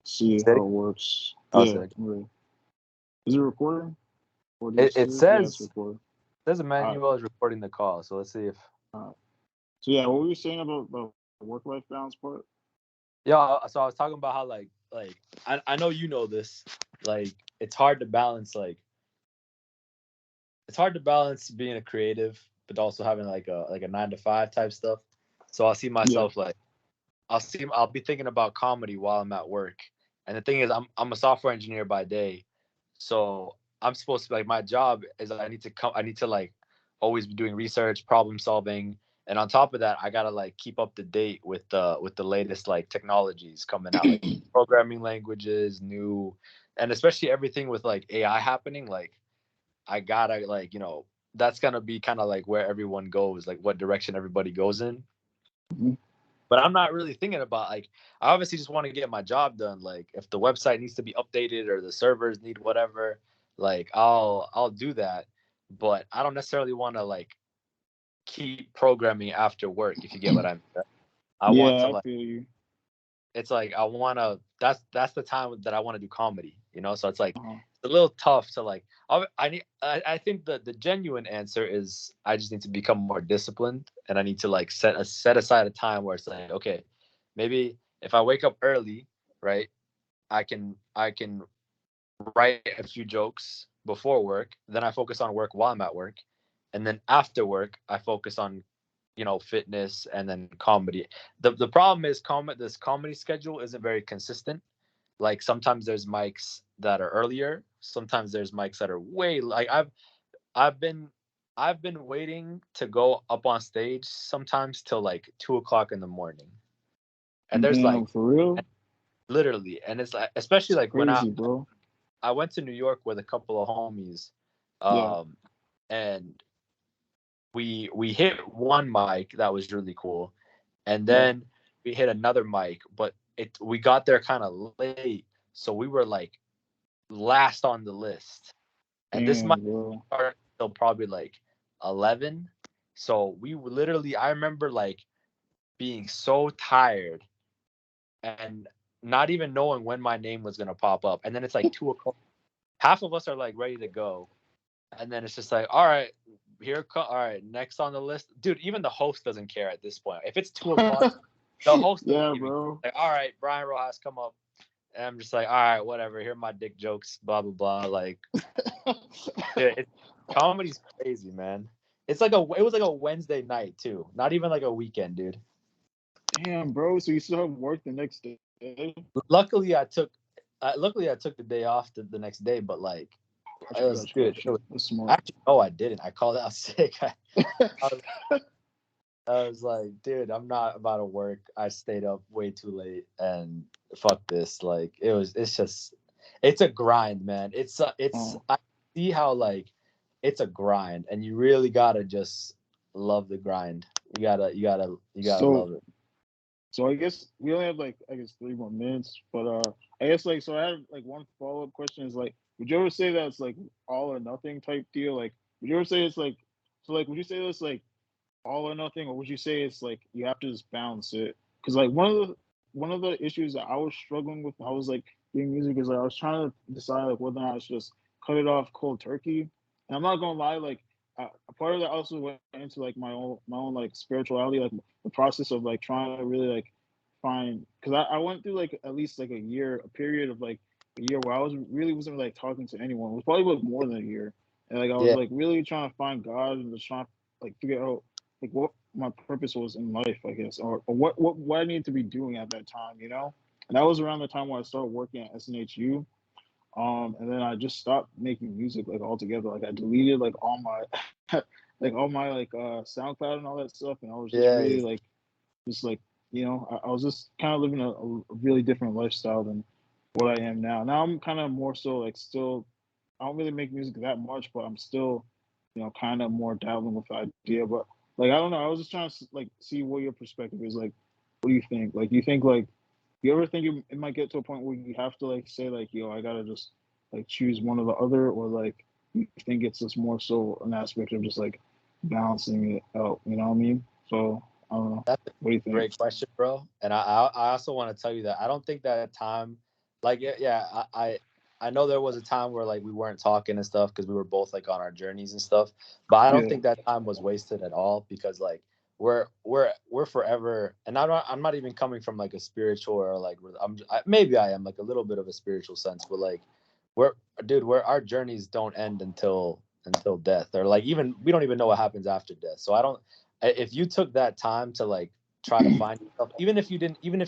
see how Steady? it works. Oh, Yeah, sick. right. Is it recording? Or do you It, see it it? Yeah, it's says recording. All right. Emmanuel is recording the call, so let's see if. All right. So yeah, what were you saying about the work-life balance part? Yeah, so I was talking about how I know you know this. Like it's hard to balance being a creative, but also having like a 9 to 5 type stuff. So I'll see Yeah. myself like I'll be thinking about comedy while I'm at work. And the thing is I'm a software engineer by day. So I'm supposed to like my job is I need to like always be doing research, problem solving, and on top of that, I gotta like keep up to date with the latest like technologies coming out, like programming languages, new, and especially everything with like AI happening. Like I gotta like that's gonna be kind of like where everyone goes, like what direction everybody goes in. Mhm. But I'm not really thinking about like I obviously just want to get my job done. Like if the website needs to be updated or the servers need whatever, like I'll do that. But I don't necessarily want to like keep programming after work, if you get what I mean. I want Yeah, to I like feel you. it's like I want to that's the time that I want to do comedy, so it's like Uh-huh. it's a little tough to like I think the genuine answer is I just need to become more disciplined, and I need to like set aside a time where it's like, okay, maybe if I wake up early, right, I can write a few jokes before work, then I focus on work while I'm at work, and then after work I focus on fitness and then comedy. The problem is this comedy schedule isn't very consistent. Like sometimes there's mics that are earlier, sometimes there's mics that are way like I've been I've been waiting to go up on stage sometimes till like 2 o'clock in the morning. And there's Damn, like for real? literally, and it's like especially It's like when crazy, bro. I went to New York with a couple of homies, Yeah. um, and we hit one mic that was really cool, and Yeah. then we hit another mic, but we got there kind of late, so we were like last on the list, and this mic Damn, bro. started till probably like 11. So we literally, I remember like being so tired and not even knowing when my name was gonna pop up, and then it's like 2 o'clock. Half of us are like ready to go, and then it's just like, all right, all right, next on the list, dude. Even the host doesn't care at this point. If it's 2 o'clock, the host doesn't Yeah, even care. bro. Like, all right, Brian Rojas, come up. And I'm just like, all right, whatever. Here are my dick jokes, blah blah blah. Like, it comedy's crazy, man. It was like a Wednesday night too, not even like a weekend, dude. Damn, bro. So you still have work the next day? Luckily, I took the day off the next day, but like, Got it you, was, got you, dude. got It you. was That's smart. actually no, I didn't. I called out sick. I was I was like, dude, I'm not about to work. I stayed up way too late and fuck this. Like it's just, it's a grind, man. Oh, I see how like it's a grind, and you really gotta just love the grind. You gotta so love it. so I guess we only have like I guess 3 more minutes, but I guess like so I have like one follow up question is like would you ever say that it's like all or nothing type deal? Like would you ever say it's like so like would you say it's like all or nothing, or would you say it's like you have to just balance it? Because like one of the issues that I was struggling with when I was like doing music is like I was trying to decide like whether or not I should just cut it off cold turkey. And I'm not gonna lie, like a part of that also went into like my own like spirituality, like the process of like trying to really like find because I went through like at least like a period of like a year where I wasn't like talking to anyone. It was probably like more than a year, and like I was Yeah, like really trying to find God and just trying to like figure out like what my purpose was in life, I guess, or what I needed to be doing at that time, you know. And that was around the time when I started working at SNHU. And then I just stopped making music like altogether. Like I deleted like all my like all my like SoundCloud and all that stuff, and I was just yeah, really like just like I was just kind of living a really different lifestyle than what I am now. Now I'm kind of more so like still I don't really make music that much, but I'm still kind of more dabbling with the idea. But like I don't know, I was just trying to like see what your perspective is. Like, what do you think? Like, do you think like you ever think it might get to a point where you have to like say like yo I gotta just like choose one or the other, or like you think it's just more so an aspect of just like balancing it out? You know what I mean? So I don't know. that's a What do you think? great question, bro. And I also want to tell you that I don't think that time like yeah, I know there was a time where like we weren't talking and stuff because we were both like on our journeys and stuff, but I don't Yeah, think that time was wasted at all because like we're forever, and I'm not even coming from like a spiritual or like maybe I am like a little bit of a spiritual sense, but like we're dude, where our journeys don't end until death, or like even we don't even know what happens after death. So I don't, if you took that time to like try to find yourself, even if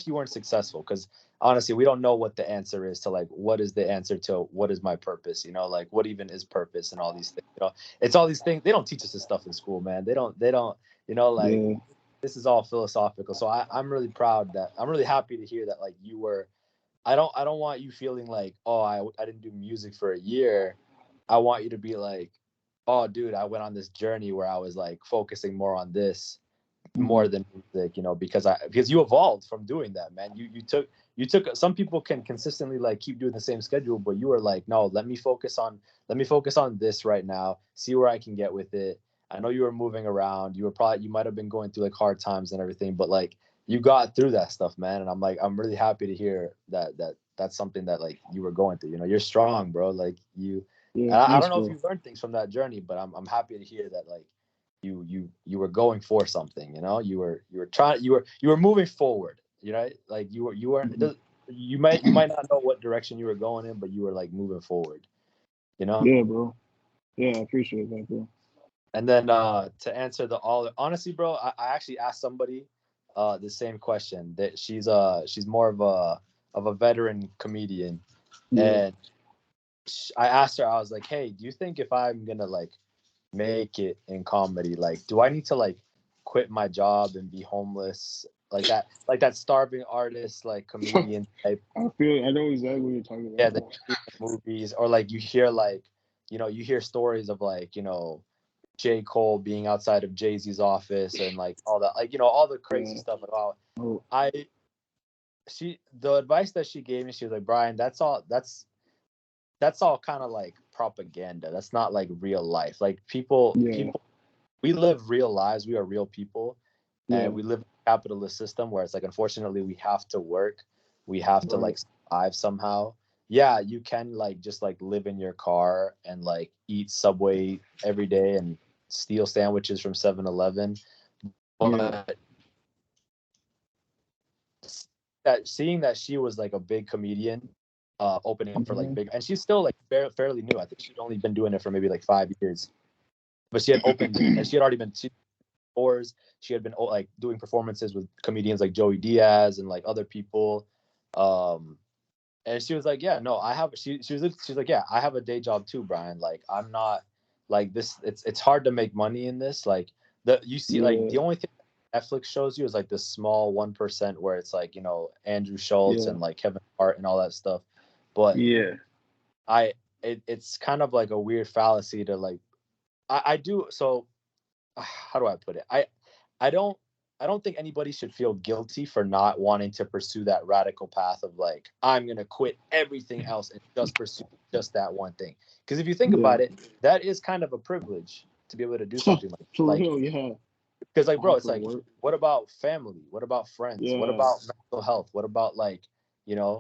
you weren't successful, because honestly, we don't know what the answer is to like what is the answer to what is my purpose, like what even is purpose and all these things. It's all these things. They don't teach us this stuff in school, man. They don't like yeah, this is all philosophical. So I'm really proud that I'm really happy to hear that like you were. I don't want you feeling like, oh, I didn't do music for a year. I want you to be like, oh dude, I went on this journey where I was like focusing more on this mm-hmm. more than music, because you evolved from doing that, man. You took some people can consistently like keep doing the same schedule, but you were like, no, let me focus on this right now, see where I can get with it. I know you were moving around, you might have been going through like hard times and everything, but like you got through that stuff, man. And I'm really happy to hear that's something that like you were going through. You're strong, bro. Like Yeah. I Thanks, don't know if bro. you learned things from that journey, but I'm happy to hear that like you were going for something. You were trying, you were moving forward, like you weren't Mm-hmm. you might not know what direction you were going in, but you were like moving forward you know Yeah, bro. Yeah, I appreciate that, bro. and then to answer the all honestly, bro, I actually asked somebody the same question. That she's more of a veteran comedian, Yeah. and I asked her, I was like, hey, do you think if I'm gonna like make it in comedy, like do I need to like quit my job and be homeless, like that starving artist, like comedian type? I know exactly what you're talking Yeah, about, that bro. you see in movies, or like you hear like you hear stories of like J. Cole being outside of Jay-Z's office and like all that, like all the crazy Yeah. stuff. Like, oh, Oh, I the advice that she gave me, she was like, Brian, that's all kind of like propaganda. That's not like real life. Like yeah. people we live real lives. We are real people, and Yeah. we live in a capitalist system where it's like, unfortunately, we have to work. We have to Right. like survive somehow. Yeah, you can like just like live in your car and like eat Subway every day and steal sandwiches from 7-Eleven. Yeah. But that seeing that she was like a big comedian, opening up for like Mm-hmm. big, and she's still like fairly new. I think she'd only been doing it for maybe like 5 years, but she had opened and she had already been tours. She had been like doing performances with comedians like Joey Diaz and like other people. Um, and she was like, "Yeah, no, I have." She's like, "Yeah, I have a day job too, Brian. Like, I'm not like this. It's hard to make money in this. Like, you see, like Yeah. the only thing Netflix shows you is like the small 1% where it's like Andrew Schultz Yeah. and like Kevin Hart and all that stuff. But Yeah. I it's kind of like a weird fallacy to like I do so how do I put it? I don't I don't think anybody should feel guilty for not wanting to pursue that radical path of like, I'm gonna quit everything else and just pursue just that one thing. Because if you think Yeah. about it, that is kind of a privilege to be able to do something For like real, yeah. because like bro, Off it's for like, work. what about family? What about friends? What Yeah. about mental health? What about like,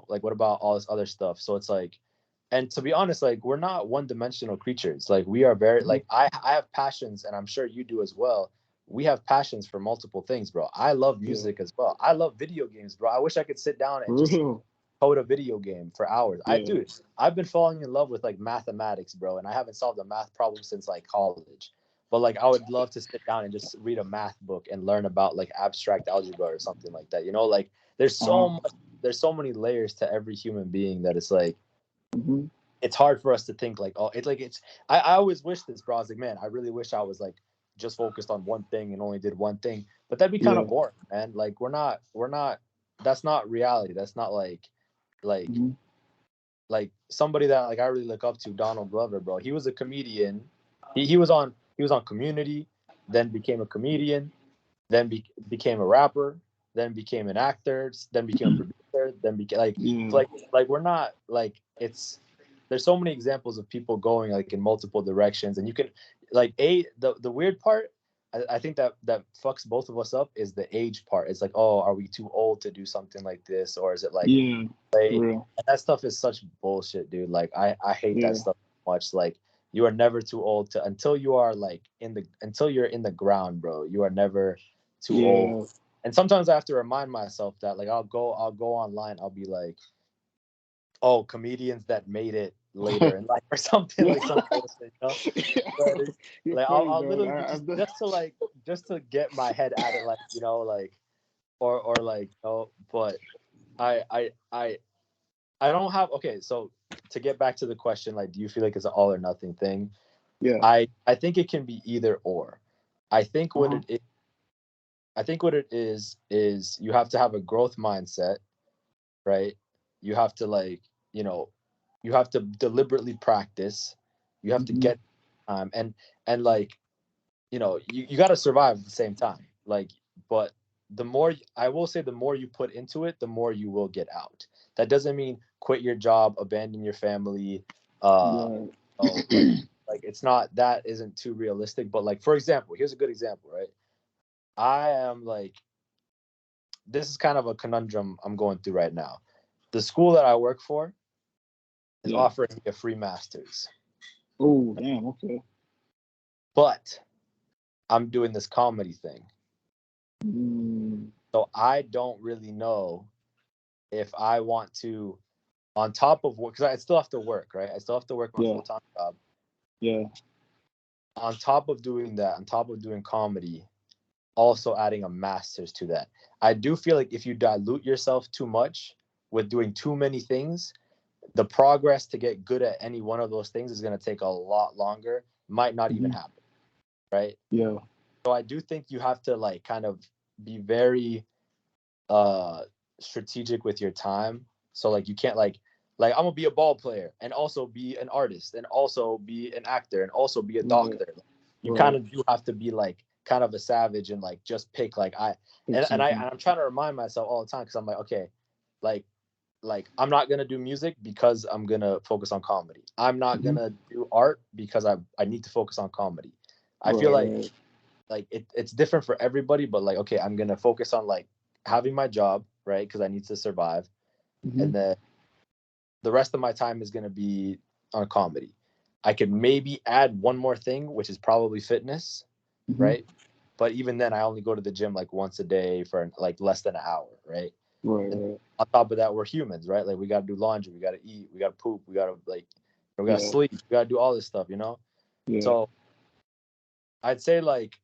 like what about all this other stuff? So it's like, and to be honest, like we're not one-dimensional creatures. Like we are very Mm-hmm. like I have passions, and I'm sure you do as well. We have passions for multiple things, bro. I love Yeah. music as well. I love video games, bro. I wish I could sit down and For just real. code a video game for hours. Yeah. I've been falling in love with like mathematics, bro, and I haven't solved a math problem since like college. But like I would love to sit down and just read a math book and learn about like abstract algebra or something like that. Like there's so Uh-huh. much there's so many layers to every human being that it's like Mm-hmm. it's hard for us to think like, oh, it's like I always wish this, bro. I was like, man, I really wish I was like just focused on one thing and only did one thing. But that'd be kind Yeah. of boring, man. Like we're not that's not reality. That's not like Mm-hmm. like somebody that like I really look up to, Donald Glover, bro. He was a comedian. He was on Community, then became a comedian, then became a rapper, then became an actor, then became a producer, then became like Yeah. like we're not like it's there's so many examples of people going like in multiple directions, and you can like the weird part. I think that fucks both of us up is the age part. It's like, oh, are we too old to do something like this, or is it like Yeah, for late? real. And that stuff is such bullshit, dude. Like I hate that Yeah, stuff so much. Like you are never too old to until you are like until you're in the ground, bro. You are never too old. yeah, And sometimes I have to remind myself that, like, I'll go online. I'll be like, oh, comedians that made it later in life or something, yeah. like some bullshit, you know? But You're like funny, I'll dog. literally be I've done. just to get my head at it, like, you know, like, or like, oh, but I I don't have, okay, so to get back to the question, like, do you feel like it's an all or nothing thing? Yeah. I think it can be either or. I think what Uh-huh. it is, I think what it is you have to have a growth mindset, right? You have to, like, you know, you have to deliberately practice. You have to Hmm. get and like, you know, you got to survive at the same time. Like, but the more, I will say, the more you put into it, the more you will get out. That doesn't mean quit your job, abandon your family. Right. Oh, like it's not, that isn't too realistic. But like, for example, here's a good example, right? I am like, this is kind of a conundrum I'm going through right now. The school that I work for is Yeah. offering me a free master's, Oh, damn. Okay. but I'm doing this comedy thing. Mm, So I don't really know if I want to, on top of work, because I still have to work, right? I still have to work my yeah. full time job. Yeah. On top of doing that, on top of doing comedy, also adding a master's to that. I do feel like if you dilute yourself too much with doing too many things, the progress to get good at any one of those things is going to take a lot longer, might not even Hmm. happen, right? Yeah. So I do think you have to, like, kind of be very uh strategic with your time. So like you can't like I'm gonna be a ball player and also be an artist and also be an actor and also be a Right. doctor. You kind Right. of do have to be like kind of a savage and like just pick like I Pick and something. I'm trying to remind myself all the time, because I'm like, okay, like like I'm not gonna do music because I'm gonna focus on comedy. I'm not Hmm. gonna do art because I need to focus on comedy. I feel Right. Right. like it's different for everybody, but like, okay, I'm gonna focus on like having my job, right? Because I need to survive. Hmm. And then the rest of my time is gonna be on comedy. I could maybe add one more thing, which is probably fitness, Hmm. right? But even then I only go to the gym like once a day for like less than an hour, right? Right. And Right. on top of that, we're humans, right? Like we gotta do laundry, we gotta eat, we gotta poop, we gotta like, we gotta Yeah. sleep, we gotta do all this stuff, you know? Yeah. So I'd say like,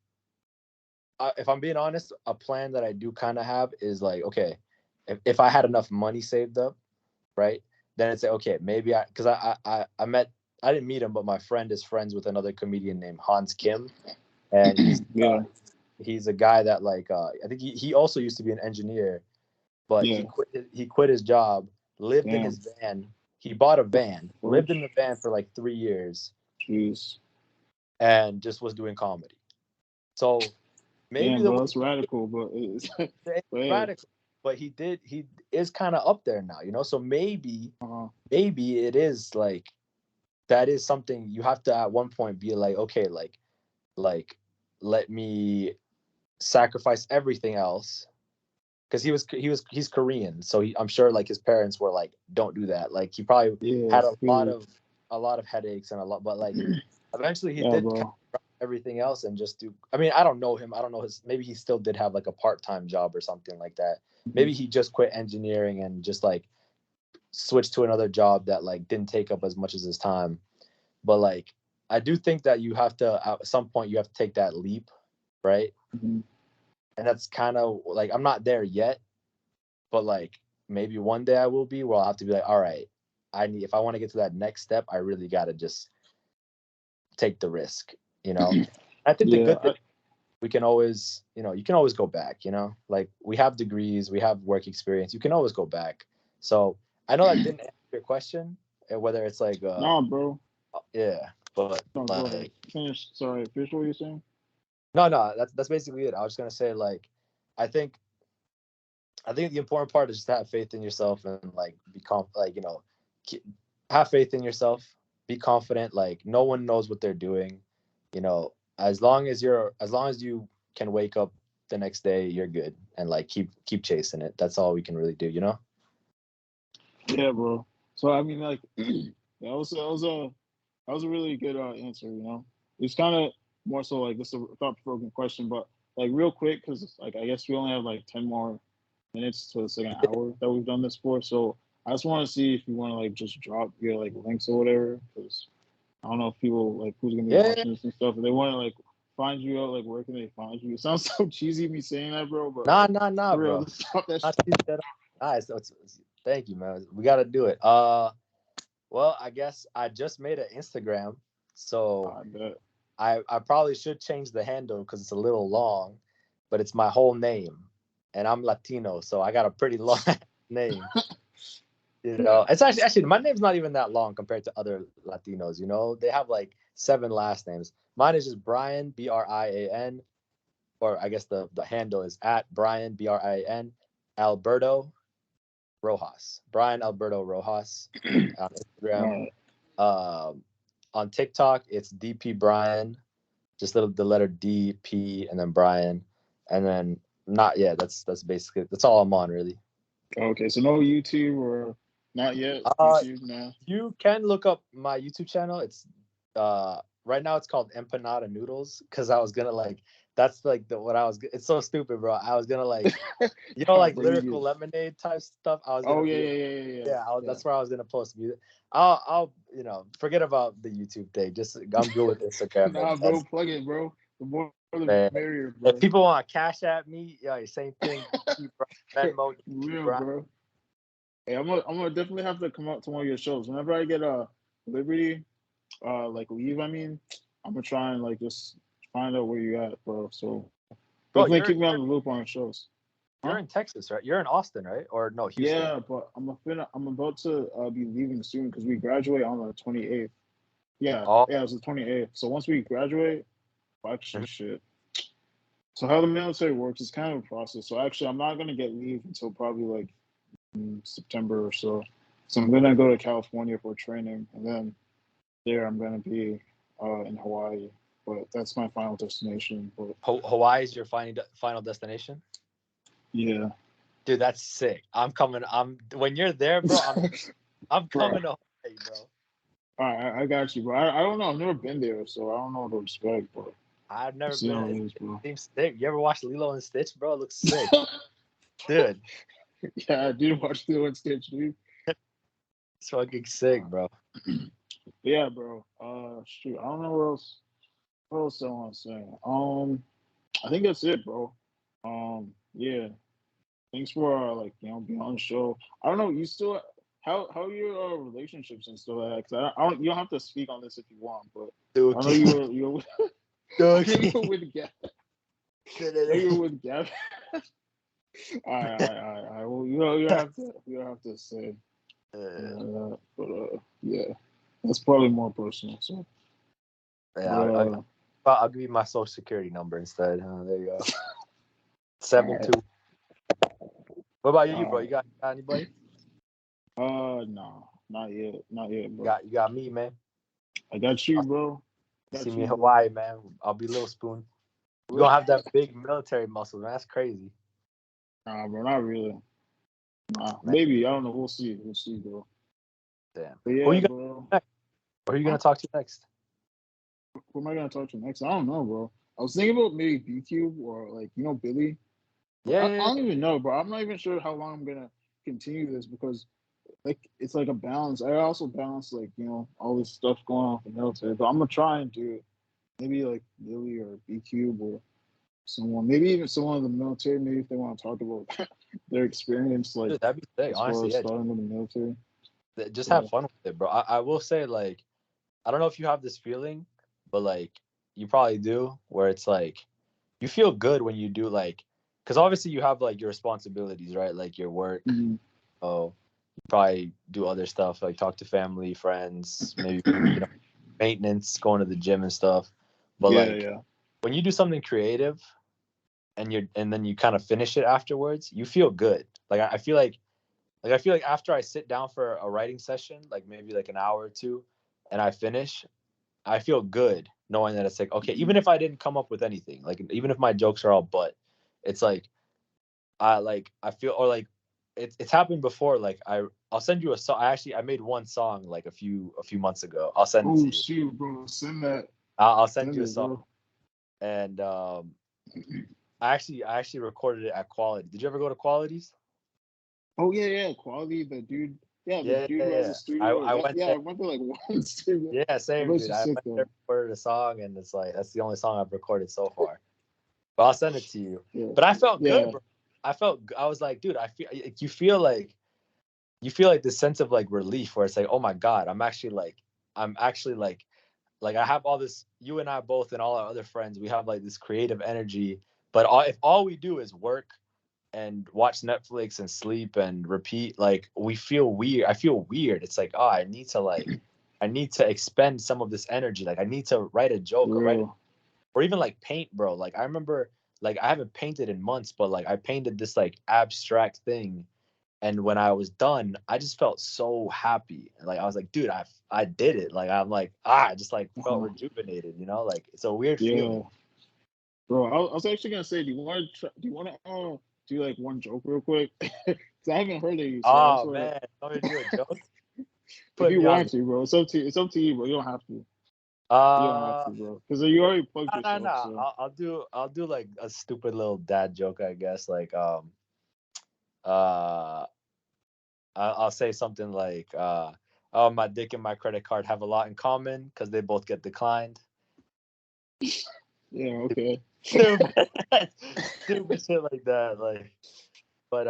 if I'm being honest, a plan that I do kind of have is like, okay, if I had enough money saved up, right, then it's like, okay, maybe because I met, I didn't meet him, but my friend is friends with another comedian named Hans Kim, and Yeah. he's a guy that like, I think he also used to be an engineer, but Yeah. he quit his job, lived in Damn. his van, he bought a van, lived in First. the van for like 3 years, Jeez. and just was doing comedy. So maybe Damn, the bro. way That's radical, but it's. it's But hey. radical, but he is kind of up there now, you know. So Uh. maybe it is like, that is something you have to at one point be like, okay, like let me sacrifice everything else, because he's Korean, so I'm sure like his parents were like, don't do that. Like he probably Yeah. had Period. a lot of headaches and a lot, but like eventually he Yeah, did bro. everything else and just do, I mean, I don't know him, I don't know his, maybe he still did have like a part-time job or something like that. Hmm. Maybe he just quit engineering and just like switched to another job that like didn't take up as much as his time. But like, I do think that you have to, at some point you have to take that leap, right? Hmm. And that's kind of like, I'm not there yet, but like maybe one day I will be, where I'll have to be like, all right, I need, if I want to get to that next step, I really got to just take the risk, you know. I think the Yeah. good thing, we can always, you know, you can always go back, you know, like we have degrees, we have work experience, you can always go back. So I know that didn't answer your question, whether it's like Nah, bro. yeah, but No, go ahead. like, Finish. Sorry. Finish what you're saying. no, that's basically it. I was just gonna say like, I think I think the important part is just to have faith in yourself and like like, you know, have faith in yourself, be confident. Like no one knows what they're doing, you know. as long as you can wake up the next day, you're good, and like keep chasing it. That's all we can really do, you know. Yeah, bro. So I mean, like, that was a really good answer. You know, it's kind of more so like this is a thought provoking question, but like real quick because like I guess we only have like 10 more minutes to the second hour that we've done this for. So I just want to see if you want to like just drop your like links or whatever because I don't know if people like who's gonna be Yeah. watching this and stuff. If they want to like find you out, like where can they find you? It sounds so cheesy me saying that, bro, but Nah, like nah, nah, for real, bro. let's stop that Not shit. too set up. Nice. Thank you, man. We gotta do it. Well, I guess I just made an Instagram, so I bet. I probably should change the handle because it's a little long, but it's my whole name, and I'm Latino, so I got a pretty long name. You know, it's actually my name's not even that long compared to other Latinos. You know, they have like 7 last names. Mine is just Brian, Brian, or I guess the handle is at Brian, Brian, Alberto Rojas. Brian Alberto Rojas on Instagram. All right. Um, on TikTok, it's DP Brian, just the letter DP and then Brian, and then not yeah. That's basically that's all I'm on really. Okay, so no YouTube or not yet Uh, YouTube now. you can look up my YouTube channel. It's right now it's called Empanada Noodles because I was gonna like that's like the what I was. It's so stupid, bro. I was gonna like Nah, like bro, you lyrical good. lemonade type stuff. I was Oh gonna yeah, be yeah, yeah, yeah, yeah, yeah. yeah. That's where I was gonna post music. I'll forget about the YouTube thing. Just I'm good with Instagram Nah, bro, and plug it, bro. The more the man. merrier, If bro. people want to cash at me, yeah, same thing. Venmo, Real, Brian. bro. Hey, I'm gonna definitely have to come out to one of your shows whenever I get a Liberty, like leave. I mean, I'm gonna try and like just find out where you at, bro. So Bro, definitely keep me on the loop on shows. Huh? you're in Texas, right? You're in Austin, right? Or no, Houston. Yeah, but I'm about to be leaving soon because we graduate on the 28th. Yeah, Oh, yeah, it's the 28th. So once we graduate, well, actually, mhm. shit. So how the military works is kind of a process. So actually, I'm not gonna get leave until probably like September or so. So I'm gonna go to California for training, and then there I'm gonna be in Hawaii. But that's my final destination. But Hawaii is your final destination, yeah, dude. That's sick. I'm coming. I'm when you're there, bro. I'm bro, coming to Hawaii, bro. I got you, bro. I don't know. I've never been there, so I don't know what to expect. But I've we'll never see been. how it It is, bro. seems sick. You ever watch Lilo and Stitch, bro? It looks sick, dude. Yeah, I did watch the one Stitch, dude. It's fucking sick, bro. Yeah, bro. Shoot, I don't know what else. What else I want to say? I think that's it, bro. Yeah. Thanks for like being on the show. I don't know. You still how are your relationships and stuff like that? 'Cause I don't. You don't have to speak on this if you want, but I know Dookie. you're. I know you're Dookie. with Gavin. I know you're with Gavin. I. Well, you don't have to say but yeah, that's probably more personal. So, Yeah, but I'll give you my social security number instead. There you go. all 72. right, What about you, bro? all You got anybody? right. No, not yet, bro. You got me, man. I got you, I'll bro. see Got me you, in bro. Hawaii, man. I'll be Little Spoon. You gonna have that big military muscle, man. That's crazy, Nah, bro, not really. Nah, man. maybe I don't know. We'll see. We'll see, bro. Damn. But Who yeah, you gonna bro. next? Or who you Huh? gonna talk to next? Who am I gonna talk to next? I don't know, bro. I was thinking about maybe B Cube or like Billy, but Yeah, I yeah, don't even know, bro. I'm not even sure how long I'm gonna continue this because like it's like a balance. I also balance like all this stuff going on with the military, but I'm gonna try and do it. Maybe like Billy or B Cube or someone, maybe even someone in the military. Maybe if they want to talk about their experience, like dude, that'd be sick. as far Honestly, as yeah. starting with the military. Just Yeah. have fun with it, bro. I will say, like, I don't know if you have this feeling, but like, you probably do, where it's like you feel good when you do like, because obviously you have like your responsibilities, right? Like your work. Mhm. Oh, you probably do other stuff like talk to family, friends, maybe maintenance, going to the gym and stuff. But Yeah, like yeah. when you do something creative and then you kind of finish it afterwards, you feel good. Like I feel like after I sit down for a writing session, like maybe like an hour or two, and I finish, I feel good knowing that it's like, okay, even if I didn't come up with anything, like even if my jokes are all butt, it's like I feel, or like it's happened before. Like I'll send you a song. I made one song like a few months ago. I'll send it to Oh you. shoot, bro, send that. I'll send Send you a it, song, bro. and I actually recorded it at Quality. Did you ever go to Qualities? Oh yeah. Quality, the dude. Yeah, the Yeah, dude yeah, who has yeah. a studio. I went Yeah, there. I went there like once, dude. Yeah, That same place dude. is I sick went there, though. recorded a song, and it's like that's the only song I've recorded so far. But I'll send it to you. Yeah, But I felt good, yeah, bro. I was like, dude, I feel like you feel like this sense of like relief where it's like, oh my god, I'm actually like I have all this. You and I both and all our other friends, we have like this creative energy. But if all we do is work and watch Netflix and sleep and repeat, like we feel weird. I feel weird. It's like, oh, I need to expend some of this energy. Like I need to write a joke for real. or even like paint, bro. Like I remember, like I haven't painted in months, but like I painted this like abstract thing, and when I was done, I just felt so happy. Like I was like, dude, I did it. Like I'm like, I just like felt Uh-huh. rejuvenated. You know, like it's a weird feeling. Yeah, bro. I was actually gonna say, do you want to do like one joke real quick? Cause I haven't heard of you, so I just Oh want to. man, want me to do a joke? If Put you me on want the. to, bro, it's up to you. It's up to you, bro. You don't have to. You don't have Uh, to, bro. Because you already plugged no. yourself. So I'll do like a stupid little dad joke, I guess. Like uh I'll say something like oh, my dick and my credit card have a lot in common because they both get declined. yeah, okay. Stupid, stupid shit like that. Like, but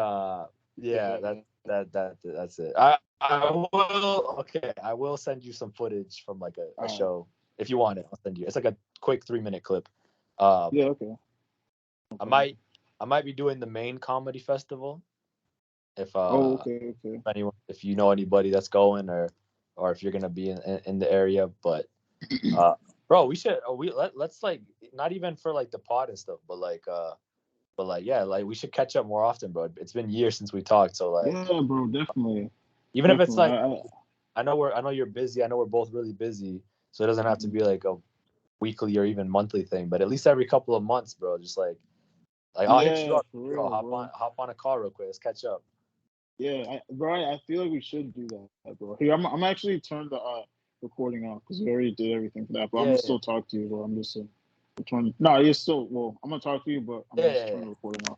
yeah, Yeah. that's it. I will, okay. I will send you some footage from like a All right. show if you want it. I'll send you. It's like a quick 3-minute clip. Um, Yeah. Okay. I Okay. might be doing the main comedy festival if Oh, okay. Okay. if you know anybody that's going or if you're gonna be in the area. But uh, bro, we should let's like not even for like the pod and stuff, but like yeah, like we should catch up more often, bro. It's been years since we talked, so like Yeah, bro. Definitely. even if it's Definitely. like I know you're busy, I know we're both really busy, so it doesn't have to be like a weekly or even monthly thing, but at least every couple of months, bro. Just like I'll hit you Yeah, up, for bro. real, bro. Hop on a call real quick. Let's catch up. Yeah, Brian, I feel like we should do that, bro. Here, I'm actually turned the recording off because we already did everything for that. But I'm Yeah, gonna still talk to you, bro. I'm just turn. No, you're still. Well, I'm gonna talk to you, but I'm yeah, just yeah. turning the recording off.